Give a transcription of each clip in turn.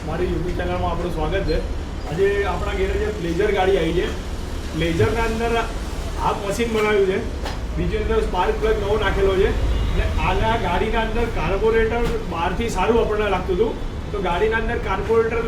મારી યુટ્યુબ ચેનલમાં આપણું સ્વાગત છે. આજે આપણા ઘરે જે પ્લેઝર ગાડી આવી છે, પ્લેઝરના અંદર આ મશીન બનાવ્યું છે, બીજી અંદર સ્પાર્ક પ્લગ નવો નાખેલો છે અને આના ગાડીના અંદર કાર્બોરેટર બહારથી સારું આપણને લાગતું હતું. તો ગાડીના અંદર કાર્બોરેટર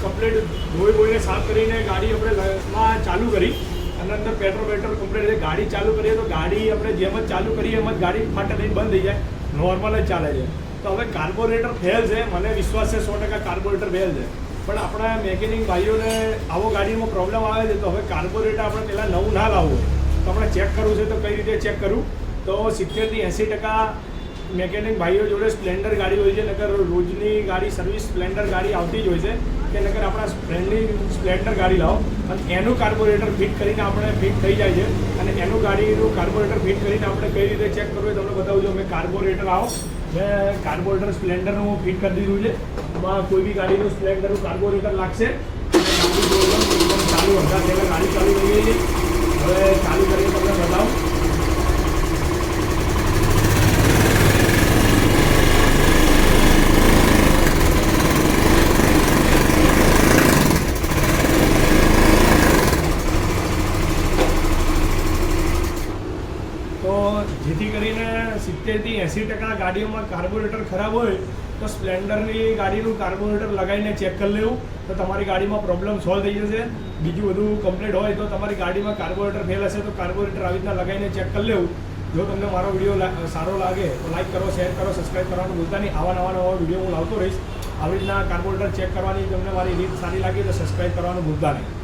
કમ્પ્લીટ ધોઈને સાફ કરીને ગાડી આપણે ચાલુ કરી અને અંદર પેટ્રોલ કમ્પ્લીટ ગાડી ચાલુ કરીએ તો ગાડી આપણે જેમ જ ચાલુ કરીએ એમ જ ગાડી ફાટે લઈને બંધ થઈ જાય, નોર્મલ જ ચાલે છે. તો હવે કાર્બોરેટર ફેલ છે, મને વિશ્વાસ છે 100% કાર્બોરેટર ફેલ છે. પણ આપણા મેકેનિક ભાઈઓને આવો ગાડીમાં પ્રોબ્લેમ આવે છે તો હવે કાર્બોરેટર આપણે પહેલાં નવું ના લાવવું તો આપણે ચેક કરવું છે. તો કઈ રીતે ચેક કરું? તો 70 થી 80% મેકેનિક ભાઈઓ જોડે સ્પ્લેન્ડર ગાડી હોય છે, નકર રોજની ગાડી સર્વિસ સ્પ્લેન્ડર ગાડી આવતી જ હોય છે કે નકર આપણા ફ્રેન્ડની સ્પ્લેન્ડર ગાડી લાવો અને એનું કાર્બોરેટર ફિટ કરીને આપણે ફિટ થઈ જાય છે. અને એનું ગાડીનું કાર્બોરેટર ફિટ કરીને આપણે કઈ રીતે ચેક કરવું એ તમને બતાવું છું. મેં કાર્બોરેટર મેં કાર્બોરેટર સ્પ્લેન્ડરનું ફિટ કરી દીધું છે. એમાં કોઈ બી ગાડીનું સ્પ્લેન્ડરનું કાર્બોરેટર લાગશે ચાલુ હતા પહેલાં ગાડી ચાલુ થઈ ગઈ છે. હવે ચાલુ કરીને તમને બતાવું. તો જેથી કરીને 70 થી 80% ગાડીઓમાં કાર્બોરેટર ખરાબ હોય તો સ્પ્લેન્ડરની ગાડીનું કાર્બોરેટર લગાવીને ચેક કરી લેવું તો તમારી ગાડીમાં પ્રોબ્લેમ સોલ્વ થઈ જશે. બીજું બધું કમ્પ્લીટ હોય તો તમારી ગાડીમાં કાર્બોરેટર ફેલ હશે તો કાર્બોરેટર આવી રીતના લગાવીને ચેક કરી લેવું. જો તમને મારો વિડીયો સારો લાગે તો લાઈક કરો, શેર કરો, સબસ્ક્રાઈબ કરવાનું ભૂલતા નહીં. નવા વિડીયો હું લાવતો રહીશ. આવી રીતના કાર્બોરેટર ચેક કરવાની તમને મારી રીત સારી લાગી તો સબસ્ક્રાઈબ કરવાનું ભૂલતા નહીં.